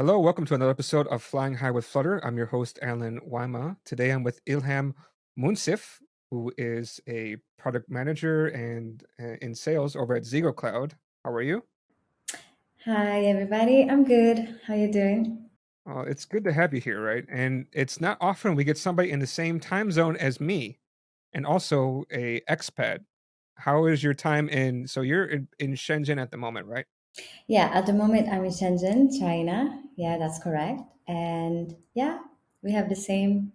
Hello, welcome to another episode of Flying High with Flutter. I'm your host, Alan Wyma. Today I'm with Ilham Mounssif, who is a product manager and in sales over at ZEGOCLOUD. How are you? Hi, everybody. I'm good. How you doing? It's good to have you here, right? And it's not often we get somebody in the same time zone as me and also a expat. How is your time so you're in Shenzhen at the moment, right? Yeah, at the moment I'm in Shenzhen, China. Yeah, that's correct. And yeah, we have the same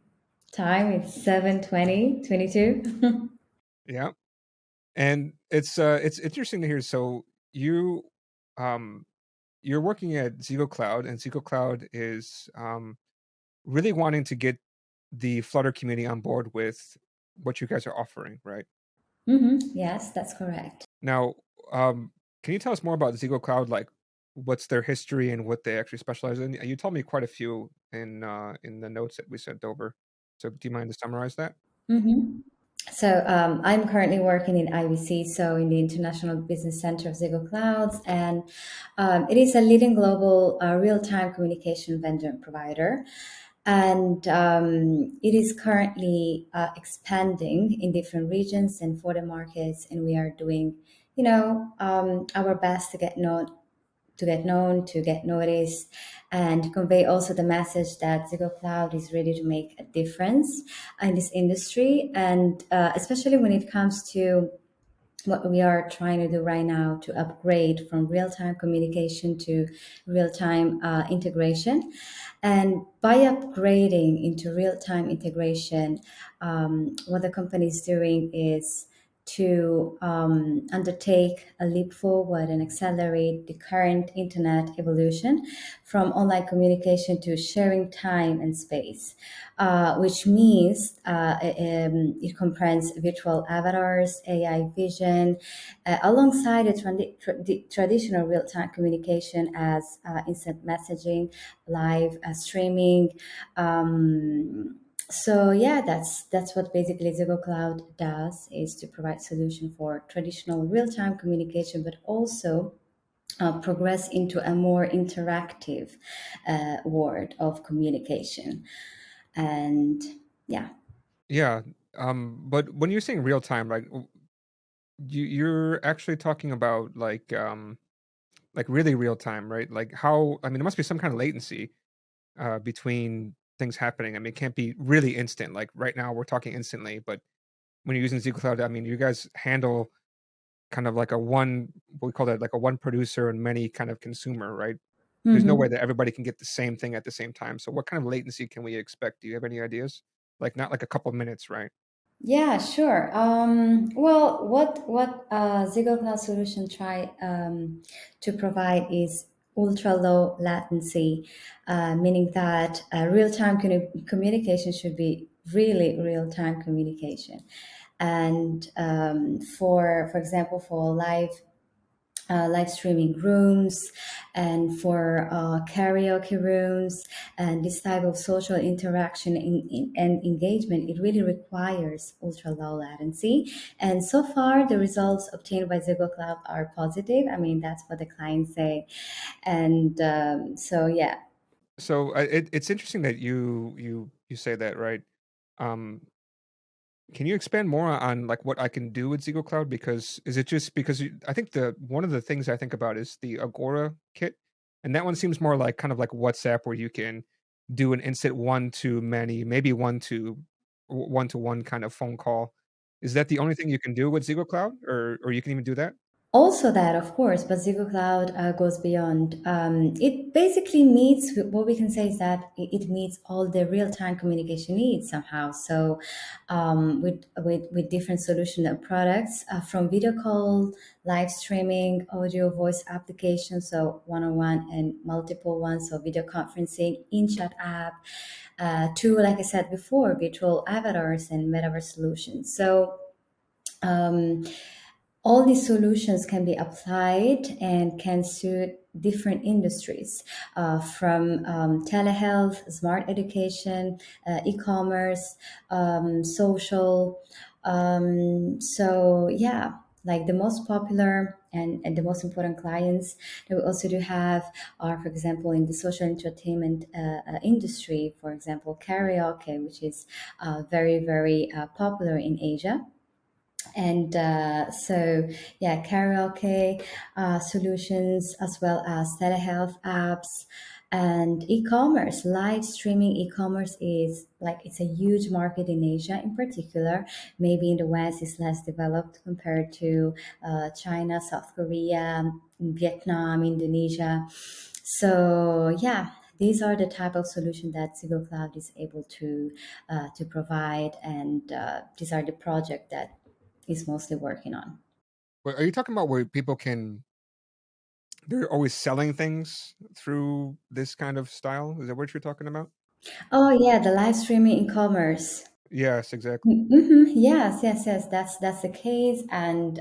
time. It's 7:20, 22. Yeah. And it's interesting to hear. So um you're working at ZegoCloud, and ZegoCloud is really wanting to get the Flutter community on board with what you guys are offering, right? Yes, that's correct. Now, can you tell us more about ZegoCloud? Like, what's their history and what they actually specialize in? You told me quite a few in the notes that we sent over. So, do you mind to summarize that? hmm I'm currently working in IBC, so in the International Business Center of Zego Clouds, and it is a leading global real-time communication vendor and provider. And it is currently expanding in different regions and for the markets, and we are doing, our best to get noticed, and convey also the message that Zero Cloud is ready to make a difference in this industry, and especially when it comes to what we are trying to do right now to upgrade from real-time communication to real-time integration. And by upgrading into real-time integration, what the company is doing is to undertake a leap forward and accelerate the current internet evolution from online communication to sharing time and space, which means it comprehends virtual avatars, AI vision, alongside the traditional real-time communication as instant messaging, live streaming. So yeah, that's what basically Zero Cloud does, is to provide solution for traditional real-time communication, but also progress into a more interactive world of communication. And yeah. Yeah. But when you're saying real time, like you're actually talking about like really real time, right? Like how I mean, there must be some kind of latency between things happening. I mean, it can't be really instant. Like right now, we're talking instantly, but when you're using ZQL Cloud, I mean, you guys handle kind of like a one, we call that like a one producer and many kind of consumer, right? There's no way Mhm. that everybody can get the same thing at the same time. So, what kind of latency can we expect? Do you have any ideas? Like not like a couple of minutes, right? Yeah, sure. Well, what Zero Cloud Solution try to provide is ultra low latency, meaning that real time communication should be really real time communication, and for example, for live streaming rooms, and for karaoke rooms, and this type of social interaction and engagement, it really requires ultra low latency. And so far the results obtained by Zego Cloud are positive. I mean, that's what the clients say. And so yeah. So it's interesting that you say that, right? Um, can you expand more on like what I can do with ZegoCloud? Cloud? Because is it just because I think the one of the things I think about is the Agora kit, and that one seems more like kind of like WhatsApp, where you can do an instant one to many, maybe one to one kind of phone call. Is that the only thing you can do with ZegoCloud, Cloud, or you can even do that? Also, that of course, but Zero Cloud goes beyond. It basically meets what we can say is that it meets all the real time communication needs somehow. So, with different solution and products, from video call, live streaming, audio, voice applications, so one on one and multiple ones, so video conferencing, in chat app, to, like I said before, virtual avatars and metaverse solutions. So. Um, all these solutions can be applied and can suit different industries, from telehealth, smart education, e-commerce, social. So yeah, like the most popular and the most important clients that we also do have are, for example, in the social entertainment industry, for example, karaoke, which is very, very popular in Asia. And yeah, karaoke solutions, as well as telehealth apps and e-commerce. Live streaming e-commerce is like, it's a huge market in Asia in particular. Maybe in the West it's less developed compared to China, South Korea, Vietnam, Indonesia. So yeah, these are the type of solution that ZegoCloud is able to provide, and these are the project that is mostly working on. But are you talking about where people can they're always selling things through this kind of style? Is that what you're talking about? Oh yeah, the live streaming e-commerce. Yes, exactly. Mhm. Yes, yes, yes. That's the case, and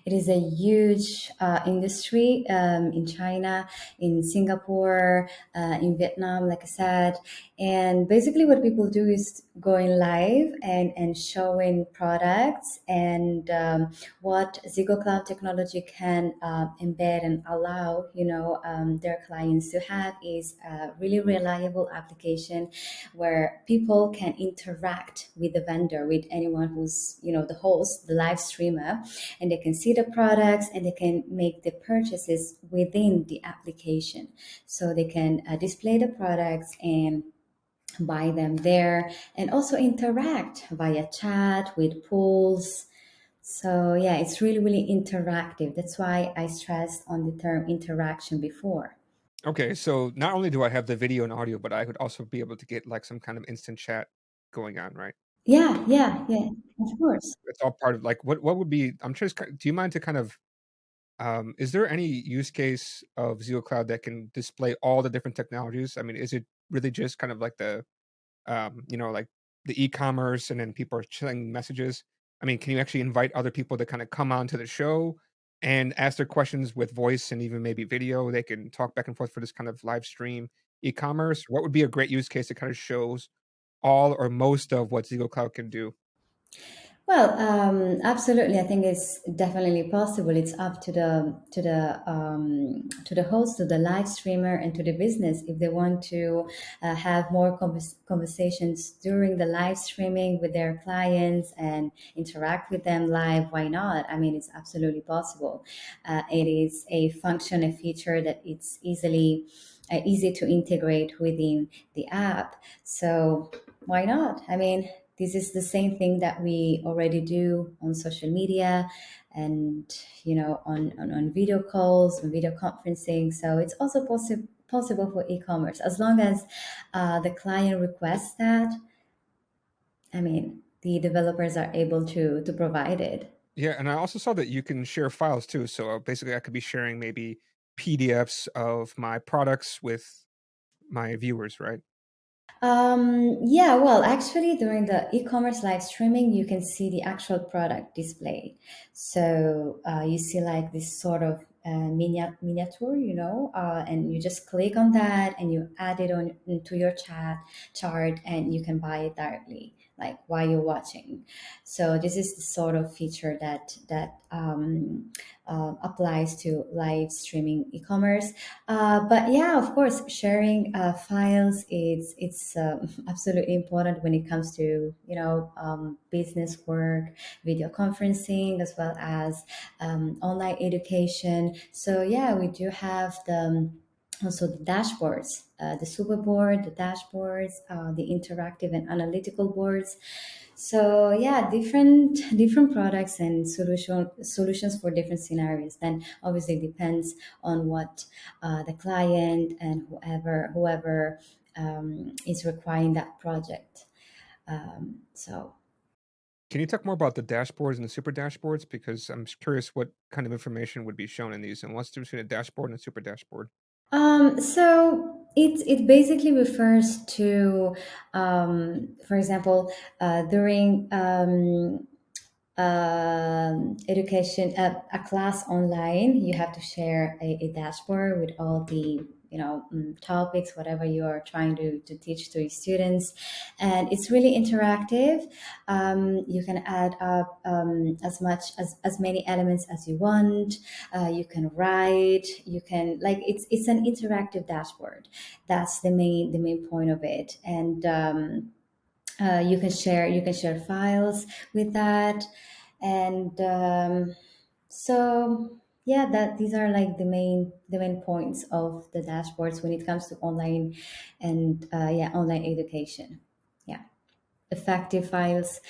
it is a huge industry in China, in Singapore, in Vietnam, like I said. And basically, what people do is going live and showing products, and what Zigo Cloud technology can embed and allow, their clients to have is a really reliable application where people can interact with the vendor, with anyone who's, the host, the live streamer, and they can see the products and they can make the purchases within the application. So they can display the products and buy them there, and also interact via chat with polls. So yeah, it's really, really interactive. That's why I stressed on the term interaction before. Okay, so not only do I have the video and audio, but I would also be able to get like some kind of instant chat going on, right? Yeah, yeah, yeah, of course. It's all part of like what would be I'm just do you mind to kind of is there any use case of Zero Cloud that can display all the different technologies? I mean, is it really just kind of like like the e-commerce and then people are sending messages? I mean, can you actually invite other people to kind of come on to the show and ask their questions with voice and even maybe video? They can talk back and forth for this kind of live stream e-commerce. What would be a great use case that kind of shows all or most of what Zero Cloud can do? Well, absolutely. I think it's definitely possible. It's up to the host, to the live streamer, and to the business if they want to have more conversations during the live streaming with their clients and interact with them live. Why not? I mean, it's absolutely possible. It is a function, a feature that it's easy to integrate within the app. So why not? I mean, this is the same thing that we already do on social media, and on video calls, on video conferencing. So it's also possible for e-commerce, as long as the client requests that. I mean, the developers are able to provide it. Yeah, and I also saw that you can share files too. So basically, I could be sharing maybe PDFs of my products with my viewers, right? Yeah, well, actually, during the e-commerce live streaming, you can see the actual product displayed. So you see like this sort of miniature, and you just click on that and you add it on into your chart, and you can buy it directly, like while you're watching. So this is the sort of feature that applies to live streaming e-commerce. But yeah, of course, sharing files it's absolutely important when it comes to business work, video conferencing, as well as online education. So yeah, we do have also the dashboards, the super board, the dashboards, the interactive and analytical boards. So yeah, different products and solutions for different scenarios. Then obviously depends on what the client and whoever is requiring that project. So Can you talk more about the dashboards and the super dashboards? Because I'm curious what kind of information would be shown in these, and what's the difference between a dashboard and a super dashboard? it basically refers to, for example, during education, a class online, you have to share a dashboard with all the topics, whatever you are trying to teach to your students. And it's really interactive. You can add up as many elements as you want. You can write, you can, like, it's an interactive dashboard. That's the main point of it. And you can share files with that. And so yeah, that these are like the main points of the dashboards when it comes to online and online education. Yeah, effective files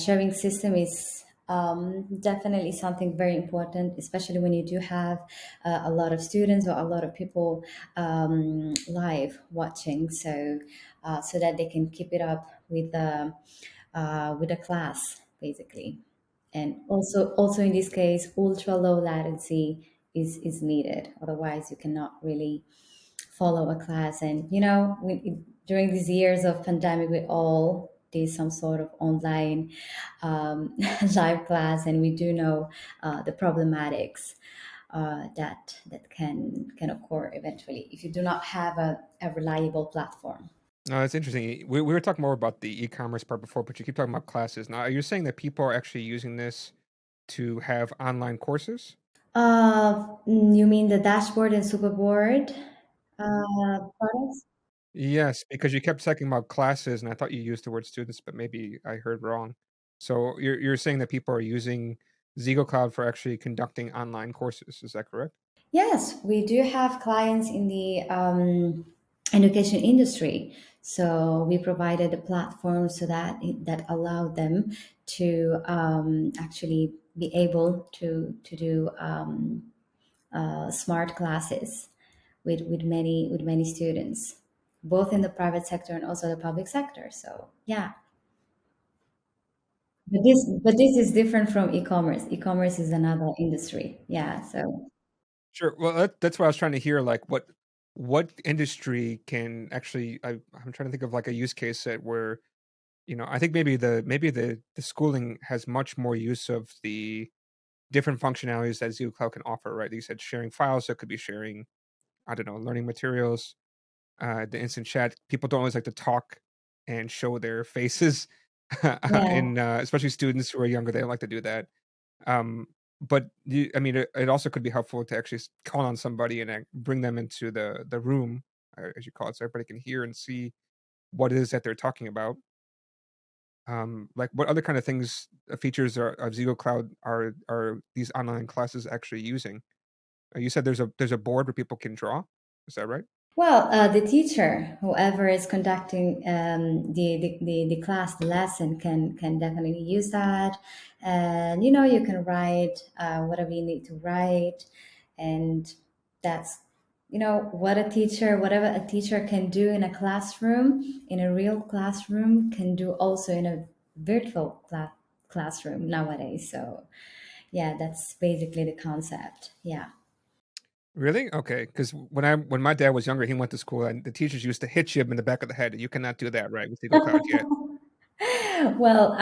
sharing system is definitely something very important, especially when you do have a lot of students or a lot of people live watching, so that they can keep it up with the class basically. And also in this case, ultra low latency is needed, otherwise you cannot really follow a class. And during these years of pandemic, we all did some sort of online live class, and we do know the problematics that can occur eventually if you do not have a reliable platform. No, that's interesting. We were talking more about the e-commerce part before, but you keep talking about classes. Now, are you saying that people are actually using this to have online courses? You mean the dashboard and superboard products? Yes, because you kept talking about classes, and I thought you used the word students, but maybe I heard wrong. So you're saying that people are using ZegoCloud for actually conducting online courses. Is that correct? Yes, we do have clients in the education industry. So we provided a platform so that allowed them to actually be able to do smart classes with many students, both in the private sector and also the public sector. So yeah, but this is different from e-commerce. E-commerce is another industry. Yeah. So Sure. Well, that's what I was trying to hear. Like, what industry can actually? I'm trying to think of like a use case set where I think maybe the schooling has much more use of the different functionalities that Zoo Cloud can offer. Right? You said sharing files, so it could be sharing, I don't know, learning materials, the instant chat. People don't always like to talk and show their faces, yeah. and especially students who are younger, they don't like to do that. Um, but I mean, it also could be helpful to actually call on somebody and bring them into the room, as you call it, so everybody can hear and see what it is that they're talking about. Like, what other kind of things, features of Zego Cloud are these online classes actually using? You said there's a board where people can draw. Is that right? Well, the teacher, whoever is conducting the class, the lesson, can definitely use that. And you can write whatever you need to write. And that's whatever a teacher can do in a classroom, in a real classroom, can do also in a virtual classroom nowadays. So yeah, that's basically the concept. Yeah. Really? Okay. Because when my dad was younger, he went to school and the teachers used to hit you in the back of the head. You cannot do that, right, with Zego Cloud yet. Well,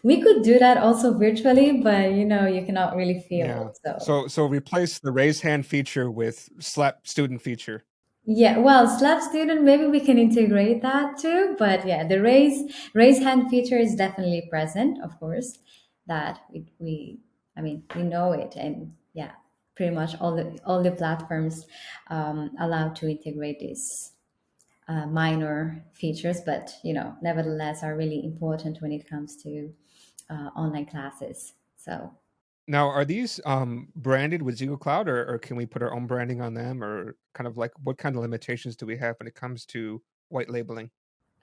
we could do that also virtually, but you cannot really feel Yeah. it. So So replace the raise hand feature with slap student feature. yeah, well, Slap Student, maybe we can integrate that too. But yeah, the raise hand feature is definitely present, of course. That we I mean, we know it, and yeah, pretty much all the platforms allow to integrate these minor features, but nevertheless are really important when it comes to online classes. So Now, are these branded with Zego Cloud, or can we put our own branding on them, or kind of like what kind of limitations do we have when it comes to white labeling?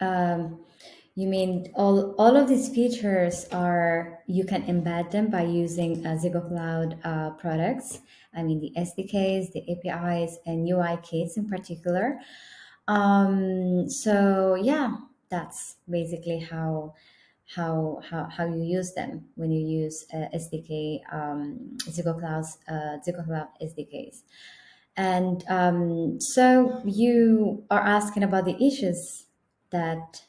um, you mean all of these features are you can embed them by using ZegoCloud products. I mean the SDKs, the APIs, and UI kits in particular. So yeah, that's basically how you use them when you use SDK, ZegoCloud SDKs. And so you are asking about the issues that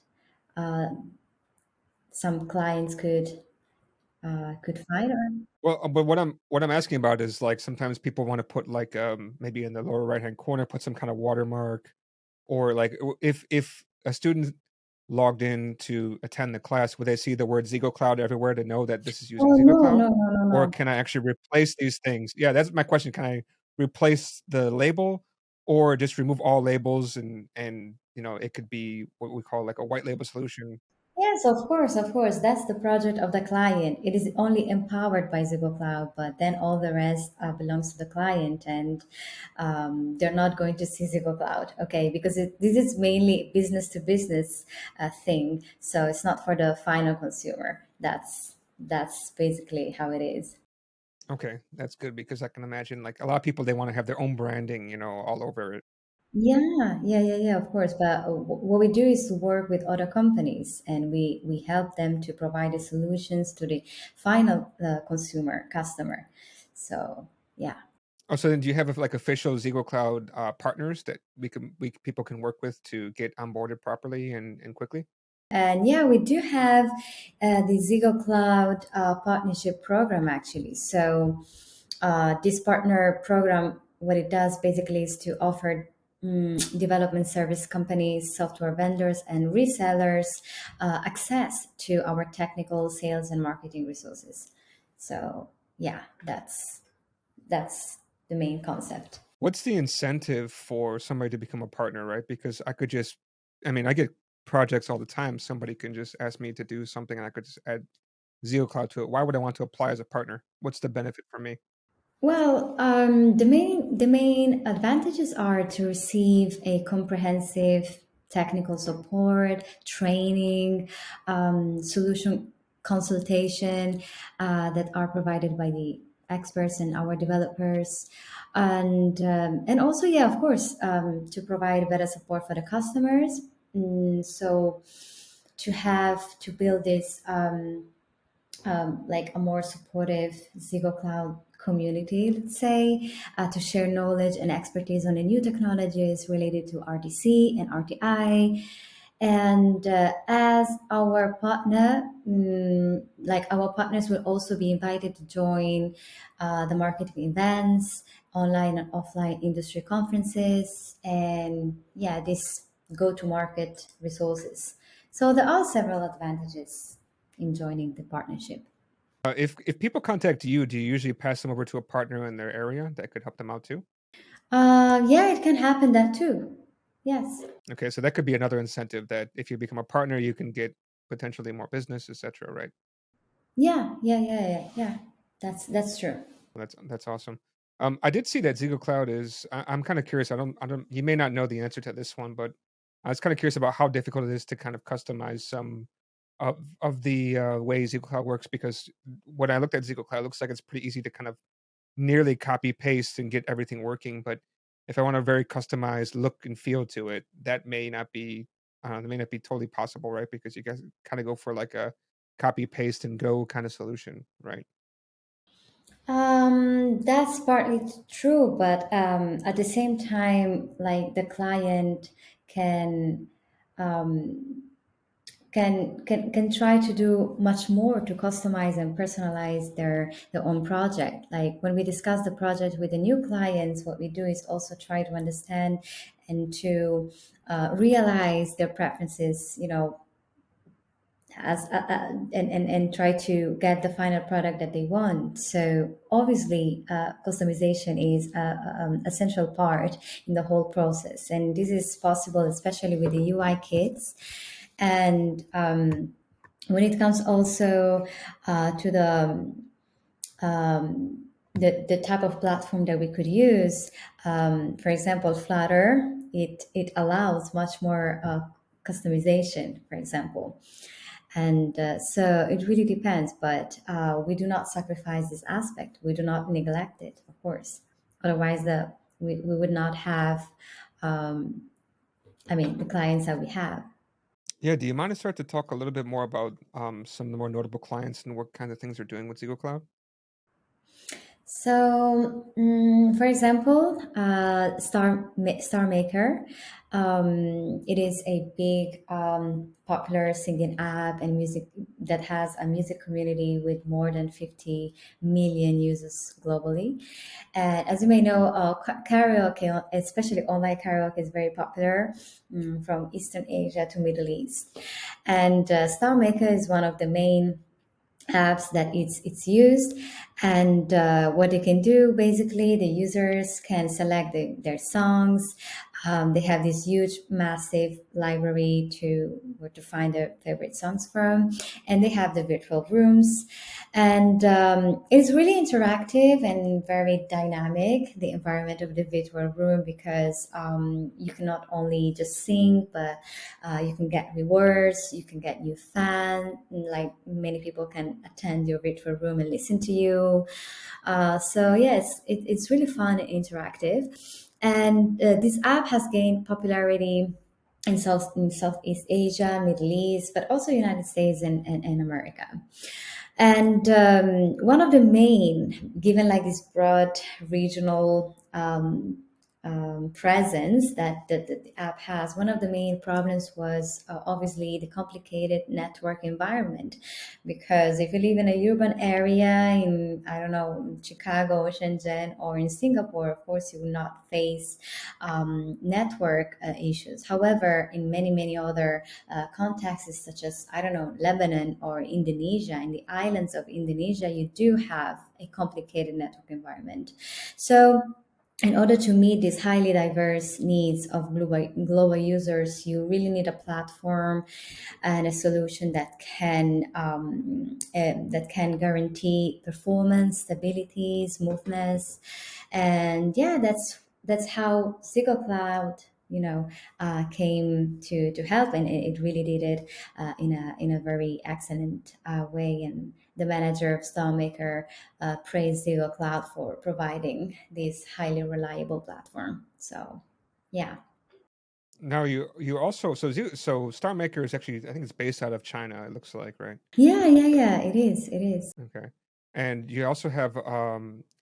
some clients could could find. Or Well, but what I'm asking about is, like, sometimes people wanna put, like, maybe in the lower right-hand corner, put some kind of watermark, or, like, if a student logged in to attend the class, would they see the word ZegoCloud everywhere to know that this is using oh no, ZegoCloud? no, no, no, Or no. can I actually replace these things? Yeah, that's my question. Can I replace the label, or just remove all labels, and, it could be what we call, like, a white label solution? Yes, of course, of course. That's the project of the client. It is only empowered by ZegoCloud, but then all the rest belongs to the client, and they're not going to see ZegoCloud, okay? Because this is mainly business to business thing, so it's not for the final consumer. That's basically how it is. Okay, that's good because I can imagine, like, a lot of people, they wanna have their own branding, all over it. Yeah, yeah, yeah, yeah, of course. But what we do is to work with other companies, and we help them to provide the solutions to the final consumer customer. So yeah. Oh, so then do you have, like, official ZegoCloud, partners that people can work with to get onboarded properly and quickly? And yeah, we do have the Zigo Cloud partnership program actually. So this partner program, what it does basically is to offer development service companies, software vendors, and resellers access to our technical sales and marketing resources. So yeah, that's the main concept. What's the incentive for somebody to become a partner, right? Because I mean, I get projects all the time. Somebody can just ask me to do something, and I could just add ZeoCloud to it. Why would I want to apply as a partner? What's the benefit for me? Well, the main advantages are to receive a comprehensive technical support, training, solution consultation that are provided by the experts and our developers, and also, yeah, of course, to provide better support for the customers. So to build this. Like a more supportive Zigo Cloud community, let's say, to share knowledge and expertise on the new technologies related to RTC and RTI. And as our partner, like our partners will also be invited to join the marketing events, online and offline industry conferences, and yeah, this go to market resources. So there are several advantages in joining the partnership. If people contact you, do you usually pass them over to a partner in their area that could help them out too? Yeah, it can happen that too. Yes. Okay, so that could be another incentive, that if you become a partner, you can get potentially more business, etc. Right? Yeah, yeah, yeah, yeah, yeah. That's true. That's awesome. I did see that Zigo Cloud is. I'm kind of curious. I don't. You may not know the answer to this one, but I was kind of curious about how difficult it is to kind of customize some of the way Zigo Cloud works. Because when I looked at Zigo Cloud, it looks like it's pretty easy to kind of nearly copy paste and get everything working. But if I want a very customized look and feel to it, that may not be. That may not be totally possible, right? Because you guys kind of go for like a copy paste and go kind of solution, right? That's partly true, but at the same time, like the client can can try to do much more to customize and personalize their own project. Like when we discuss the project with the new clients, what we do is also try to understand and to realize their preferences, as and try to get the final product that they want. So obviously, customization is a essential part in the whole process, and this is possible especially with the UI kits. And when it comes also to the type of platform that we could use, for example, Flutter, it allows much more customization, for example. And so it really depends, but we do not sacrifice this aspect. We do not neglect it, of course. Otherwise, we would not have, the clients that we have. Yeah, do you mind to start to talk a little bit more about some of the more notable clients and what kind of things they're doing with Zigo Cloud? So, for example, Star Maker, it is a big, popular singing app and music that has a music community with more than 50 million users globally. And as you may know, karaoke, especially online karaoke, is very popular, from Eastern Asia to Middle East. And Star Maker is one of the main apps that it's used. And what they can do, basically the users can select their songs. They have this huge massive library to where to find their favorite songs from, and they have the virtual rooms. And it's really interactive and very dynamic, the environment of the virtual room, because you can not only just sing, but you can get rewards, you can get new fans, like many people can attend your virtual room and listen to you. So yes, it's really fun and interactive. And this app has gained popularity in Southeast Asia, Middle East, but also United States and America. And one of the main, given like this broad regional presence that the app has, one of the main problems was obviously the complicated network environment. Because if you live in a urban area in, I don't know, Chicago or Shenzhen or in Singapore, of course, you will not face network issues. However, in many other contexts, such as, I don't know, Lebanon or Indonesia, in the islands of Indonesia, you do have a complicated network environment. So, in order to meet these highly diverse needs of global users, you really need a platform and a solution that can guarantee performance, stability, smoothness. And yeah, that's how ZegoCloud, came to help, and it really did it in a very excellent way. And the manager of StarMaker praised ZegoCloud for providing this highly reliable platform. So, yeah. Now you also so Star Maker is actually, I think it's based out of China, it looks like, right? Yeah, yeah, yeah. It is. It is. Okay. And you also have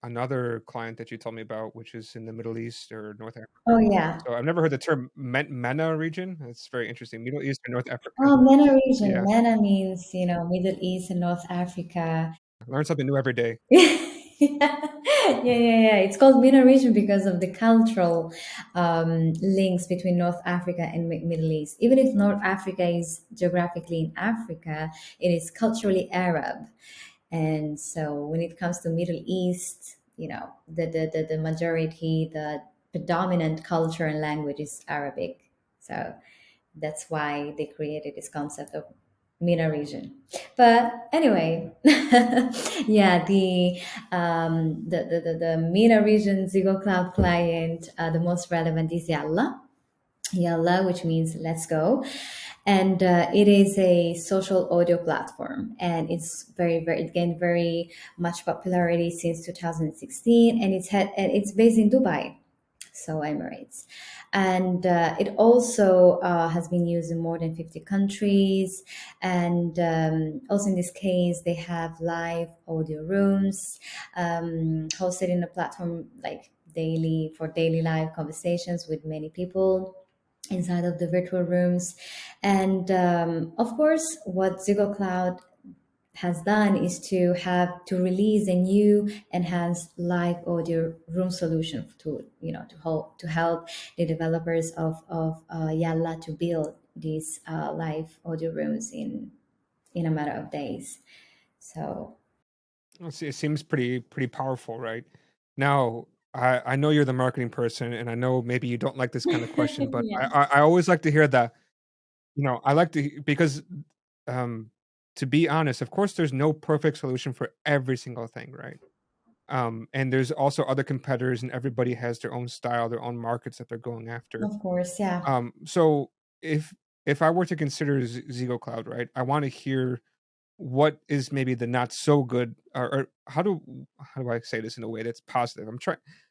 another client that you told me about, which is in the Middle East or North Africa. Oh, yeah. So I've never heard the term MENA region. It's very interesting. Middle East and North Africa. Oh, MENA region. Yeah. MENA means, Middle East and North Africa. Learn something new every day. Yeah. It's called MENA region because of the cultural links between North Africa and Middle East. Even if North Africa is geographically in Africa, it is culturally Arab. And so when it comes to Middle East, the majority, the predominant culture and language is Arabic. So that's why they created this concept of MENA region. But anyway, yeah, the MENA region Zigo Cloud client, the most relevant is Yalla, which means let's go. And it is a social audio platform, and it gained very much popularity since 2016, and it's based in Dubai, so Emirates. And it also has been used in more than 50 countries. And also in this case, they have live audio rooms hosted in a platform like daily live conversations with many people inside of the virtual rooms. And of course, what Zigo Cloud has done is to release a new enhanced live audio room solution to help the developers of Yalla to build these live audio rooms in a matter of days. So It seems pretty powerful, right? Now, I know you're the marketing person, and I know maybe you don't like this kind of question, but yeah, I always like to hear that. I like to because um, to be honest, of course, there's no perfect solution for every single thing, right? And there's also other competitors, and everybody has their own style, their own markets that they're going after. of course, yeah. So if I were to consider Zego Cloud, right, I want to hear what is maybe the not so good, or how do I say this in a way that's positive? I'm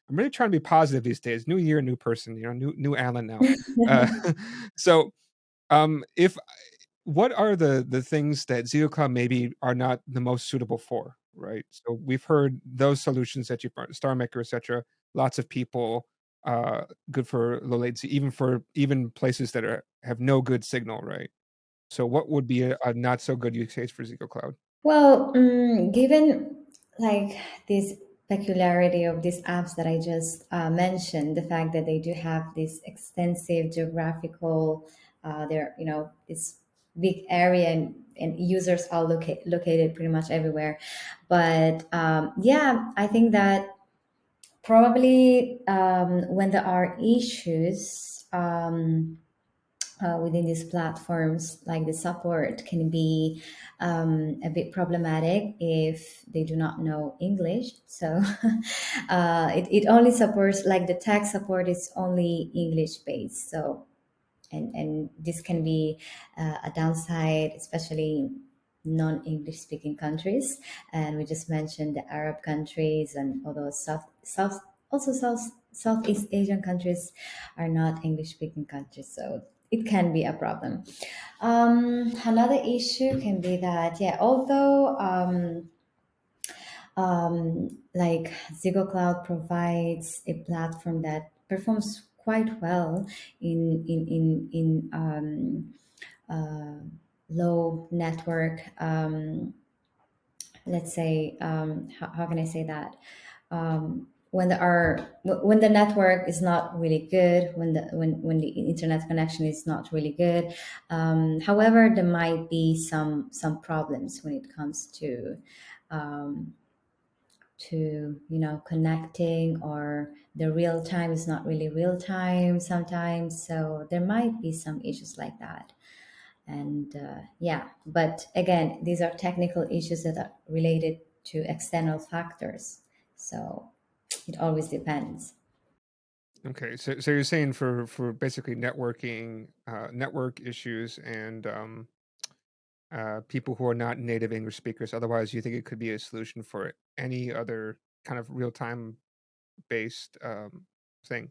really trying to be positive these days. New year, new person, new Alan now. Uh, so if what are the things that Zego Cloud maybe are not the most suitable for? right? So we've heard those solutions that you brought, StarMaker, etc. Lots of people, good for low latency, even for even places that have no good signal, right? So what would be a not so good use case for ZegoCloud? Well, given like this peculiarity of these apps that I just mentioned, the fact that they do have this extensive geographical, they're this big area, and users are located pretty much everywhere. But yeah, I think that probably when there are issues. Within these platforms, like the support can be a bit problematic if they do not know English. So it only supports, like the tech support is only English based. So and this can be a downside, especially non-English speaking countries. And we just mentioned the Arab countries and all those Southeast Asian countries are not English speaking countries, so it can be a problem. Another issue can be that, yeah, although like ZegoCloud provides a platform that performs quite well in low network. Let's say, how can I say that? When the network is not really good, when the internet connection is not really good. However, there might be some problems when it comes um, to connecting, or the real time is not really real time sometimes, so there might be some issues like that. And yeah, but again, these are technical issues that are related to external factors, so it always depends. Okay, so you're saying for basically networking, network issues, and people who are not native English speakers. Otherwise, you think it could be a solution for any other kind of real time based thing,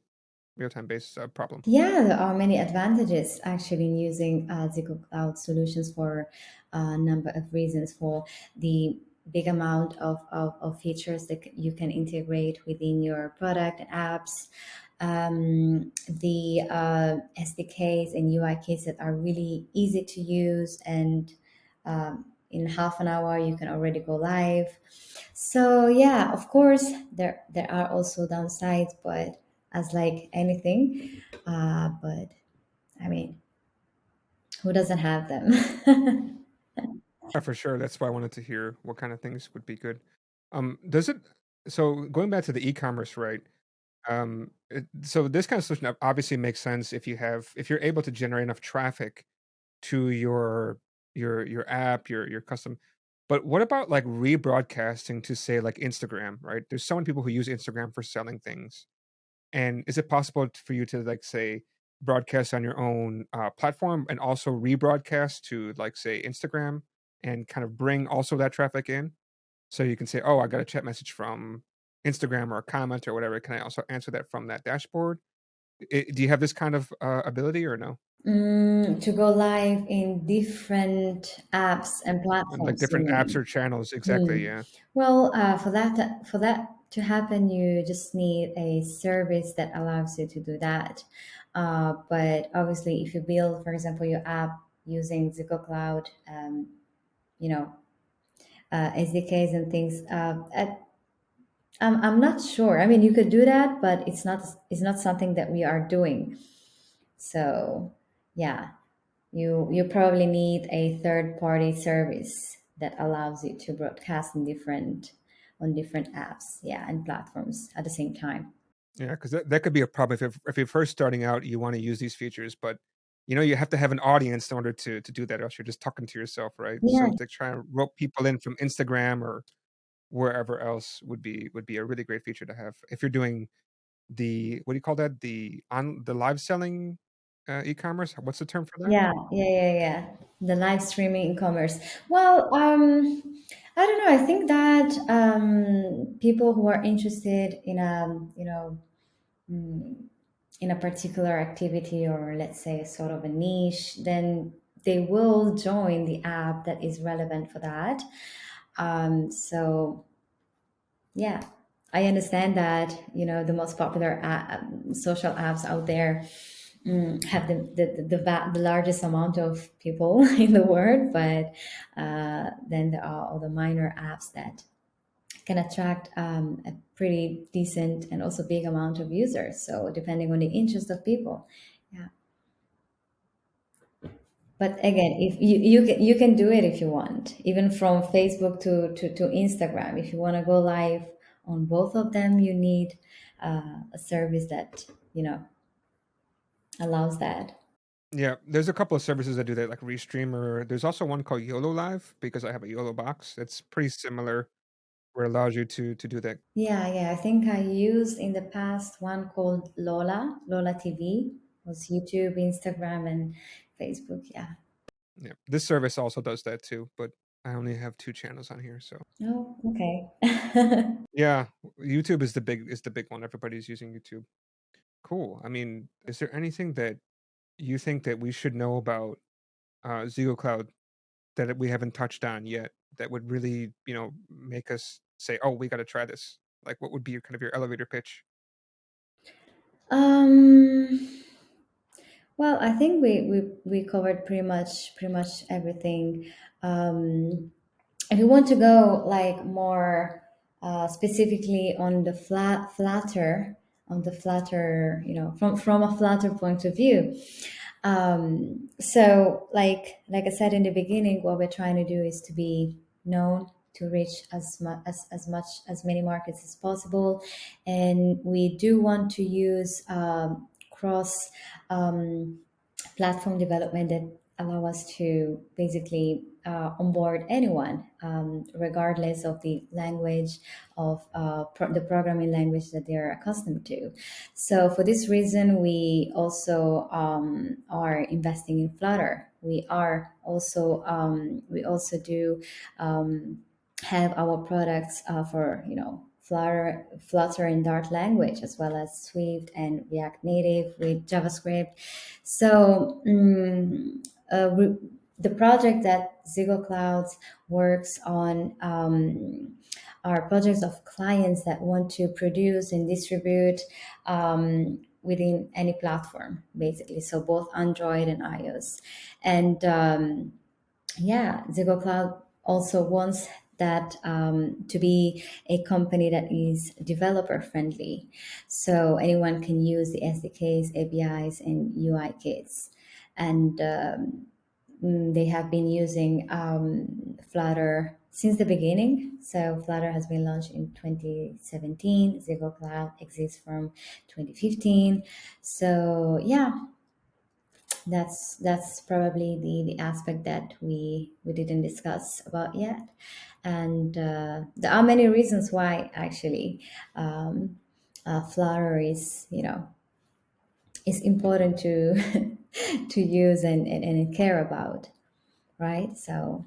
real time based problem. Yeah, there are many advantages actually in using Zico Cloud solutions for a number of reasons. For the big amount of features that you can integrate within your product and apps, the SDKs and UI kits that are really easy to use, and in half an hour you can already go live. So yeah, of course there are also downsides, but as like anything, but I mean, who doesn't have them? For sure. That's why I wanted to hear what kind of things would be good. Does it? So going back to the e-commerce, right? So this kind of solution obviously makes sense if you're able to generate enough traffic to your app, your custom. But what about like rebroadcasting to say like Instagram, right? There's so many people who use Instagram for selling things. And is it possible for you to like say broadcast on your own platform and also rebroadcast to like say Instagram and kind of bring also that traffic in? So you can say, "Oh, I got a chat message from Instagram or a comment or whatever. Can I also answer that from that dashboard?" Do you have this kind of ability or no? To go live in different apps and On like platforms, you different apps mean? or channels, exactly. Hmm. Yeah. Well, for that to happen, you just need a service that allows you to do that. But obviously, if you build, for example, your app using Zico Cloud, you know, SDKs and things, I'm not sure. I mean, you could do that, but it's not something that we are doing. So yeah, you probably need a third party service that allows you to broadcast on different apps, yeah, and platforms at the same time. Yeah, because that could be a problem if you're first starting out, you wanna use these features, but, you have to have an audience in order to do that, or else you're just talking to yourself, right? Yeah, So to try and rope people in from Instagram or wherever else would be a really great feature to have. If you're doing the what do you call that? The live selling, e-commerce? What's the term for that? yeah, yeah, yeah, yeah. The live streaming e-commerce. Well, I don't know. I think that people who are interested in a particular activity, or let's say sort of a niche, then they will join the app that is relevant for that. So yeah, I understand that the most popular social apps out there have the largest amount of people in the world, but then there are all the minor apps that can attract a pretty decent and also big amount of users. So depending on the interest of people, yeah. But again, if you can do it if you want, even from Facebook to Instagram. If you want to go live on both of them, you need a service that allows that. Yeah, there's a couple of services that do that, like Restream, or there's also one called YOLO Live because I have a YOLO box. It's pretty similar, where it allows you to do that. Yeah, yeah. I think I used in the past one called Lola TV. It was YouTube, Instagram, and Facebook. Yeah. Yeah, this service also does that too, but I only have 2 channels on here, so Oh, okay. yeah, YouTube is the big one. Everybody's using YouTube. Cool. I mean, is there anything that you think that we should know about ZegoCloud that we haven't touched on yet that would really, make us say, "Oh, we got to try this"? Like, what would be your kind of your elevator pitch? Um, well, I think we covered pretty much everything. Um, if you want to go like more specifically on the Flutter, from a Flutter point of view. So like I said in the beginning, what we're trying to do is to be known, to reach as many markets as possible, and we do want to use cross platform development that allow us to basically onboard anyone, regardless of the language of the programming language that they're accustomed to. So for this reason, we also are investing in Flutter. We also do have our products for Flutter and Dart language, as well as Swift and React Native with JavaScript. So the project that ZegoCloud works on are projects of clients that want to produce and distribute within any platform, basically. So both Android and iOS. And yeah, ZegoCloud also wants that to be a company that is developer friendly. So anyone can use the SDKs, APIs, and UI kits. And they have been using Flutter since the beginning. So Flutter has been launched in 2017. ZegoCloud exists from 2015. So yeah, that's probably the aspect that we didn't discuss about yet. And there are many reasons why actually Flutter is important to to use and care about, right? So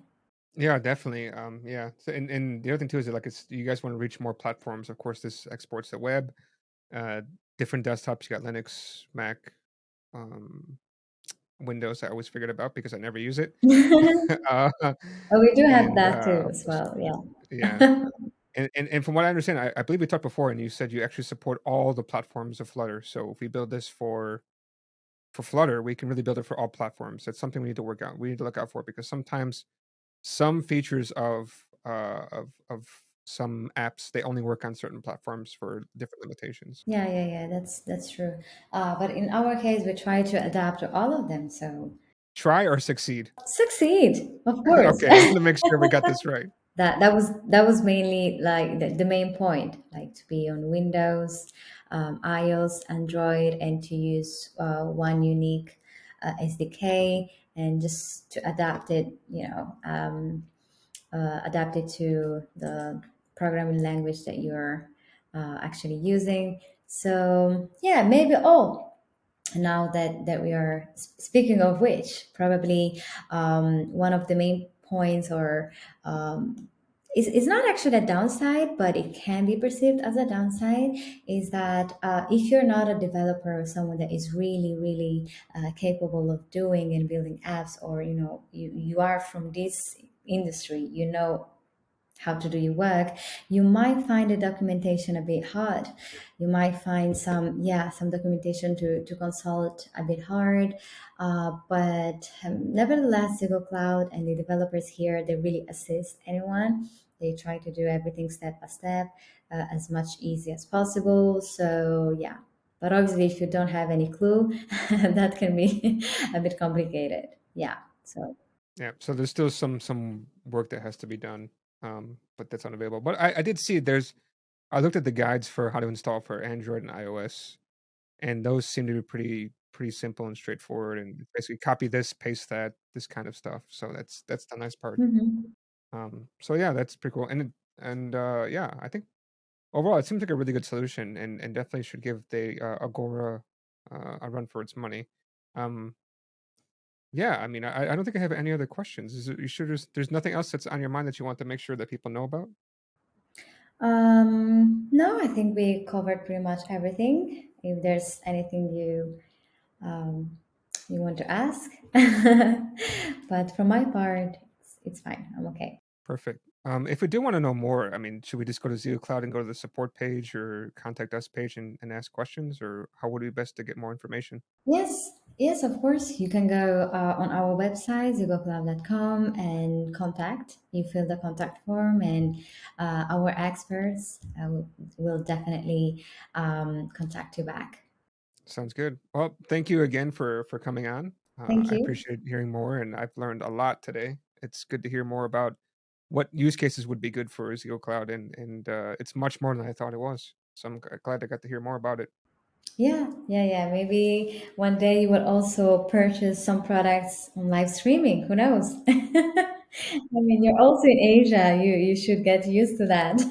Yeah, definitely. Yeah. So, and the other thing too is that, like, it's you guys want to reach more platforms. Of course, this exports the web, uh, different desktops. You got Linux, Mac, um, Windows. I always forget about because I never use it. uh, oh, we do have and that too as well. yeah, Yeah. and from what I understand, I believe we talked before, and you said you actually support all the platforms of Flutter. So if we build this for Flutter, we can really build it for all platforms. That's something we need to work out. We need to look out for because sometimes some features of some apps, they only work on certain platforms for different limitations. Yeah. That's true. But in our case, we try to adapt to all of them. So Try or succeed. succeed, of course. Okay, I want to make sure we got this right. That was mainly like the main point, like to be on Windows, iOS, Android, and to use one unique SDK, and just to adapt it to the programming language that you're actually using. So yeah, maybe. Oh, now that we are speaking of which, probably one of the main points, or is not actually a downside, but it can be perceived as a downside, is that if you're not a developer or someone that is really really capable of doing and building apps, or you are from this industry, how to do your work, you might find the documentation a bit hard. You might find some documentation to consult a bit hard. But nevertheless, Google Cloud and the developers here, they really assist anyone. They try to do everything step by step, as much easy as possible. So yeah, but obviously, if you don't have any clue, that can be a bit complicated. Yeah. So. Yeah, so there's still some work that has to be done, but that's unavailable. But I did see there's I looked at the guides for how to install for Android and iOS, and those seem to be pretty simple and straightforward, and basically copy this, paste that, this kind of stuff. So that's the nice part. Mhm. So yeah, that's pretty cool. And yeah, I think overall it seems like a really good solution, and definitely should give the Agora a run for its money. Um, yeah, I mean, I don't think I have any other questions. You sure there's nothing else that's on your mind that you want to make sure that people know about? No, I think we covered pretty much everything. If there's anything um, you want to ask, but from my part, it's fine. I'm okay. Perfect. If we do want to know more, I mean, should we just go to ZeoCloud and go to the support page or contact us page and ask questions, or how would it be best to get more information? Yes, yes, of course. You can go on our website, ZEGOCLOUD.com, and contact. You fill the contact form, and our experts will definitely contact you back. Sounds good. Well, thank you again for coming on. Thank I you. appreciate hearing more, and I've learned a lot today. It's good to hear more about what use cases would be good for ZeoCloud, and it's much more than I thought it was. So I'm glad I got to hear more about it. Yeah, yeah, yeah. Maybe one day you will also purchase some products on live streaming. Who knows? I mean, you're also in Asia. You should get used to that.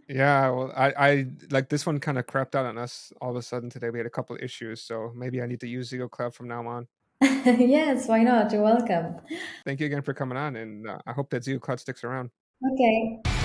Yeah, well, I like this one kind of crapped out on us all of a sudden today. We had a couple of issues, so maybe I need to use ZeoCloud from now on. Yes, why not? You're welcome. Thank you again for coming on, and I hope that ZeoCloud sticks around. Okay.